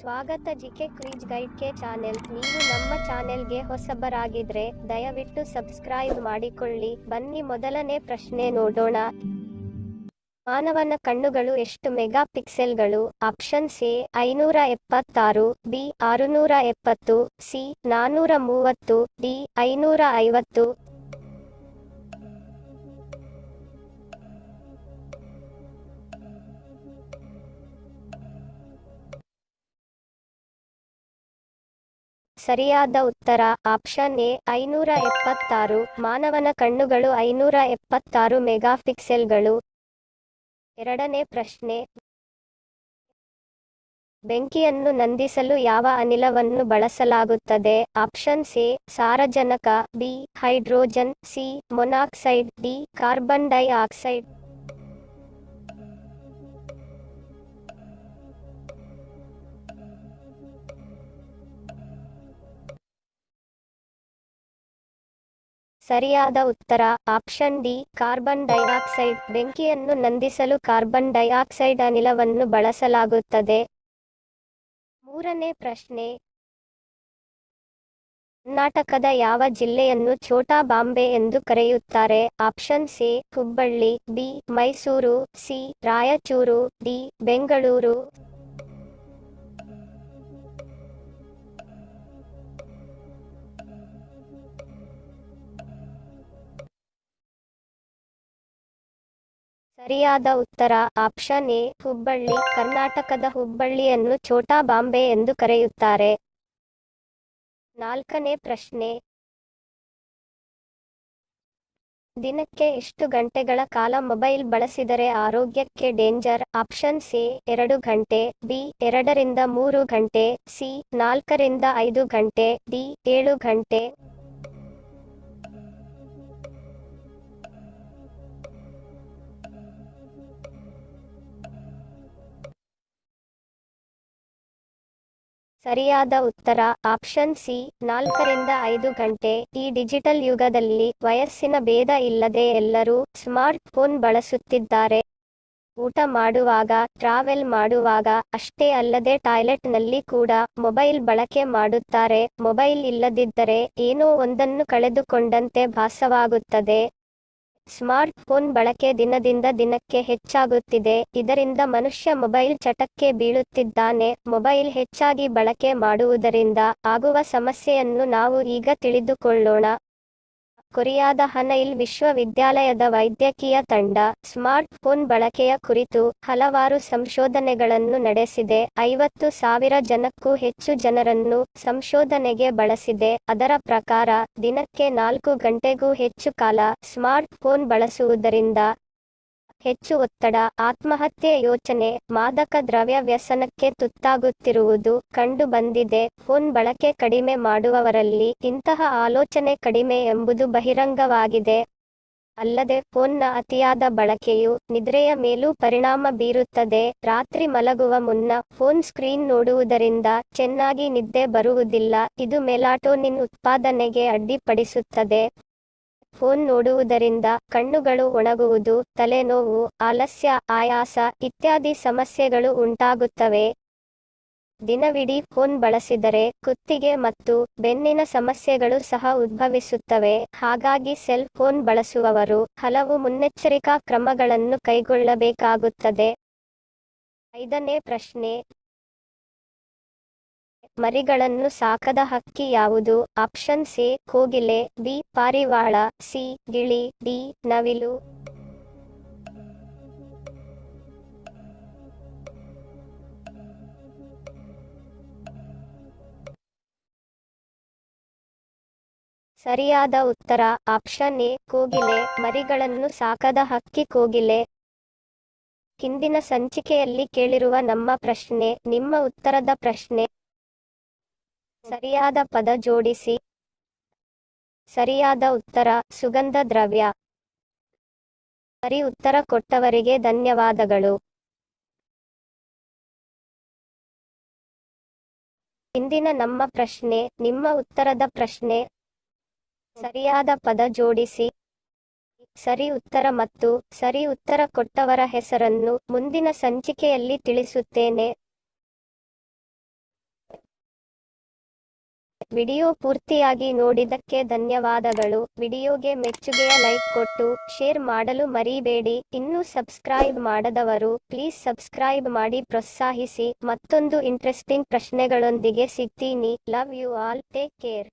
ಸ್ವಾಗತ GK quiz guide ಕೆ channel. ನೀವು ನಮ್ಮ ಚಾನೆಲ್ಗೆ ಹೊಸಬರಾಗಿದ್ರೆ ದಯವಿಟ್ಟು ಸಬ್ಸ್ಕ್ರೈಬ್ ಮಾಡಿಕೊಳ್ಳಿ. ಬನ್ನಿ ಮೊದಲನೇ ಪ್ರಶ್ನೆ ನೋಡೋಣ. ಮಾನವನ ಕಣ್ಣುಗಳು ಎಷ್ಟು ಮೆಗಾ ಪಿಕ್ಸೆಲ್ಗಳು? Options A 576, B 670, C 430, D 550. ಸರಿಯಾದ ಉತ್ತರ ಆಪ್ಷನ್ ಎ 576. ಮಾನವನ ಕಣ್ಣುಗಳು 576 ಮೆಗಾಪಿಕ್ಸೆಲ್ಗಳು. ಎರಡನೇ ಪ್ರಶ್ನೆ. ಬೆಂಕಿಯನ್ನು ನಂದಿಸಲು ಯಾವ ಅನಿಲವನ್ನು ಬಳಸಲಾಗುತ್ತದೆ? ಆಪ್ಷನ್ಸ್ ಎ ಸಾರಜನಕ, B hydrogen, C monoxide, D carbon dioxide. ಸರಿಯಾದ ಉತ್ತರ ಆಪ್ಷನ್ ಡಿ ಕಾರ್ಬನ್ ಡೈಆಕ್ಸೈಡ್. ಬೆಂಕಿಯನ್ನು ನಂದಿಸಲು ಕಾರ್ಬನ್ ಡೈಆಕ್ಸೈಡ್ ಅನಿಲವನ್ನು ಬಳಸಲಾಗುತ್ತದೆ. ಮೂರನೇ ಪ್ರಶ್ನೆ. ಕರ್ನಾಟಕದ ಯಾವ ಜಿಲ್ಲೆಯನ್ನು ಛೋಟಾ ಬಾಂಬೆ ಎಂದು ಕರೆಯುತ್ತಾರೆ? Options A Hubballi, B Mysuru, C Raichur, D Bengaluru. ಸರಿಯಾದ ಉತ್ತರ ಆಪ್ಷನ್ ಎ ಹುಬ್ಬಳ್ಳಿ. ಕರ್ನಾಟಕದ ಹುಬ್ಬಳ್ಳಿಯನ್ನು ಛೋಟಾ ಬಾಂಬೆ ಎಂದು ಕರೆಯುತ್ತಾರೆ. ನಾಲ್ಕನೇ ಪ್ರಶ್ನೆ. ದಿನಕ್ಕೆ ಎಷ್ಟು ಗಂಟೆಗಳ ಕಾಲ ಮೊಬೈಲ್ ಬಳಸಿದರೆ ಆರೋಗ್ಯಕ್ಕೆ ಡೇಂಜರ್? ಆಪ್ಷನ್ಸ್ ಎ 2 ಗಂಟೆ, ಬಿ 2 ರಿಂದ 3 ಗಂಟೆ, ಸಿ 4 ರಿಂದ 5 ಗಂಟೆ, ಡಿ 7 ಗಂಟೆ. ಸರಿಯಾದ ಉತ್ತರ ಆಪ್ಷನ್ ಸಿ 4 ರಿಂದ 5 ಗಂಟೆ. ಈ ಡಿಜಿಟಲ್ ಯುಗದಲ್ಲಿ ವಯಸ್ಸಿನ ಭೇದ ಇಲ್ಲದೆ ಎಲ್ಲರೂ ಸ್ಮಾರ್ಟ್ ಫೋನ್ ಬಳಸುತ್ತಿದ್ದಾರೆ. ಊಟ ಮಾಡುವಾಗ, ಟ್ರಾವೆಲ್ ಮಾಡುವಾಗ, ಅಷ್ಟೇ ಅಲ್ಲದೆ ಟಾಯ್ಲೆಟ್ನಲ್ಲಿ ಕೂಡ ಮೊಬೈಲ್ ಬಳಕೆ ಮಾಡುತ್ತಾರೆ. ಮೊಬೈಲ್ ಇಲ್ಲದಿದ್ದರೆ ಏನೋ ಒಂದನ್ನು ಕಳೆದುಕೊಂಡಂತೆ ಭಾಸವಾಗುತ್ತದೆ. ಸ್ಮಾರ್ಟ್ ಫೋನ್ ಬಳಕೆ ದಿನದಿಂದ ದಿನಕ್ಕೆ ಹೆಚ್ಚಾಗುತ್ತಿದೆ. ಇದರಿಂದ ಮನುಷ್ಯ ಮೊಬೈಲ್ ಚಟಕ್ಕೆ ಬೀಳುತ್ತಿದ್ದಾನೆ. ಮೊಬೈಲ್ ಹೆಚ್ಚಾಗಿ ಬಳಕೆ ಮಾಡುವುದರಿಂದ ಆಗುವ ಸಮಸ್ಯೆಯನ್ನು ನಾವು ಈಗ ತಿಳಿದುಕೊಳ್ಳೋಣ. ಕೊರಿಯಾದ ಹನೈಲ್ ವಿಶ್ವವಿದ್ಯಾಲಯದ ವೈದ್ಯಕೀಯ ತಂಡ ಸ್ಮಾರ್ಟ್ ಫೋನ್ ಬಳಕೆಯ ಕುರಿತು ಹಲವಾರು ಸಂಶೋಧನೆಗಳನ್ನು ನಡೆಸಿದೆ. 50,000 ಜನಕ್ಕೂ ಹೆಚ್ಚು ಜನರನ್ನು ಸಂಶೋಧನೆಗೆ ಬಳಸಿದೆ. ಅದರ ಪ್ರಕಾರ ದಿನಕ್ಕೆ 4 ಗಂಟೆಗೂ ಹೆಚ್ಚು ಕಾಲ ಸ್ಮಾರ್ಟ್ ಫೋನ್ ಬಳಸುವುದರಿಂದ ಹೆಚ್ಚು ಒತ್ತಡ, ಆತ್ಮಹತ್ಯೆ ಯೋಚನೆ, ಮಾದಕ ದ್ರವ್ಯ ವ್ಯಸನಕ್ಕೆ ತುತ್ತಾಗುತ್ತಿರುವುದು ಕಂಡುಬಂದಿದೆ. ಫೋನ್ ಬಳಕೆ ಕಡಿಮೆ ಮಾಡುವವರಲ್ಲಿ ಇಂತಹ ಆಲೋಚನೆ ಕಡಿಮೆ ಎಂಬುದು ಬಹಿರಂಗವಾಗಿದೆ. ಅಲ್ಲದೆ ಫೋನ್ನ ಅತಿಯಾದ ಬಳಕೆಯು ನಿದ್ರೆಯ ಮೇಲೂ ಪರಿಣಾಮ ಬೀರುತ್ತದೆ. ರಾತ್ರಿ ಮಲಗುವ ಮುನ್ನ ಫೋನ್ ಸ್ಕ್ರೀನ್ ನೋಡುವುದರಿಂದ ಚೆನ್ನಾಗಿ ನಿದ್ದೆ ಬರುವುದಿಲ್ಲ. ಇದು ಮೆಲಾಟೋನಿನ್ ಉತ್ಪಾದನೆಗೆ ಅಡ್ಡಿಪಡಿಸುತ್ತದೆ. ಫೋನ್ ನೋಡುವುದರಿಂದ ಕಣ್ಣುಗಳು ಒಣಗುವುದು, ತಲೆನೋವು, ಆಲಸ್ಯ, ಆಯಾಸ ಇತ್ಯಾದಿ ಸಮಸ್ಯೆಗಳು ಉಂಟಾಗುತ್ತವೆ. ದಿನವಿಡೀ ಫೋನ್ ಬಳಸಿದರೆ ಕುತ್ತಿಗೆ ಮತ್ತು ಬೆನ್ನಿನ ಸಮಸ್ಯೆಗಳು ಸಹ ಉದ್ಭವಿಸುತ್ತವೆ. ಹಾಗಾಗಿ ಸೆಲ್ ಫೋನ್ ಬಳಸುವವರು ಹಲವು ಮುನ್ನೆಚ್ಚರಿಕಾ ಕ್ರಮಗಳನ್ನು ಕೈಗೊಳ್ಳಬೇಕಾಗುತ್ತದೆ. ಐದನೇ ಪ್ರಶ್ನೆ. ಮರಿಗಳನ್ನು ಸಾಕದ ಹಕ್ಕಿ ಯಾವುದು? ಆಪ್ಷನ್ಸ್ ಎ ಕೋಗಿಲೆ, ಬಿ ಪಾರಿವಾಳ, ಸಿ ಗಿಳಿ, ಡಿ ನವಿಲು. ಸರಿಯಾದ ಉತ್ತರ ಆಪ್ಷನ್ ಎ ಕೋಗಿಲೆ. ಮರಿಗಳನ್ನು ಸಾಕದ ಹಕ್ಕಿ ಕೋಗಿಲೆ. ಹಿಂದಿನ ಸಂಚಿಕೆಯಲ್ಲಿ ಕೇಳಿರುವ ನಮ್ಮ ಪ್ರಶ್ನೆ ನಿಮ್ಮ ಉತ್ತರದ ಪ್ರಶ್ನೆ. ಸರಿಯಾದ ಪದ ಜೋಡಿಸಿ. ಸರಿಯಾದ ಉತ್ತರ ಸುಗಂಧ ದ್ರವ್ಯ. ಸರಿ ಉತ್ತರ ಕೊಟ್ಟವರಿಗೆ ಧನ್ಯವಾದಗಳು. ಇಂದಿನ ನಮ್ಮ ಪ್ರಶ್ನೆ ನಿಮ್ಮ ಉತ್ತರದ ಪ್ರಶ್ನೆ. ಸರಿಯಾದ ಪದ ಜೋಡಿಸಿ. ಸರಿ ಉತ್ತರ ಮತ್ತು ಸರಿ ಉತ್ತರ ಕೊಟ್ಟವರ ಹೆಸರನ್ನು ಮುಂದಿನ ಸಂಚಿಕೆಯಲ್ಲಿ ತಿಳಿಸುತ್ತೇನೆ. ವಿಡಿಯೋ ಪೂರ್ತಿಯಾಗಿ ನೋಡಿದ್ದಕ್ಕೆ ಧನ್ಯವಾದಗಳು. ವಿಡಿಯೋಗೆ ಮೆಚ್ಚುಗೆಯ ಲೈಕ್ ಕೊಟ್ಟು ಶೇರ್ ಮಾಡಲು ಮರಿಬೇಡಿ. ಇನ್ನೂ ಸಬ್ಸ್ಕ್ರೈಬ್ ಮಾಡದವರು ಪ್ಲೀಸ್ ಸಬ್ಸ್ಕ್ರೈಬ್ ಮಾಡಿ ಪ್ರೋತ್ಸಾಹಿಸಿ. ಮತ್ತೊಂದು ಇಂಟ್ರೆಸ್ಟಿಂಗ್ ಪ್ರಶ್ನೆಗಳೊಂದಿಗೆ ಸಿಗ್ತೀನಿ. Love you all. Take care.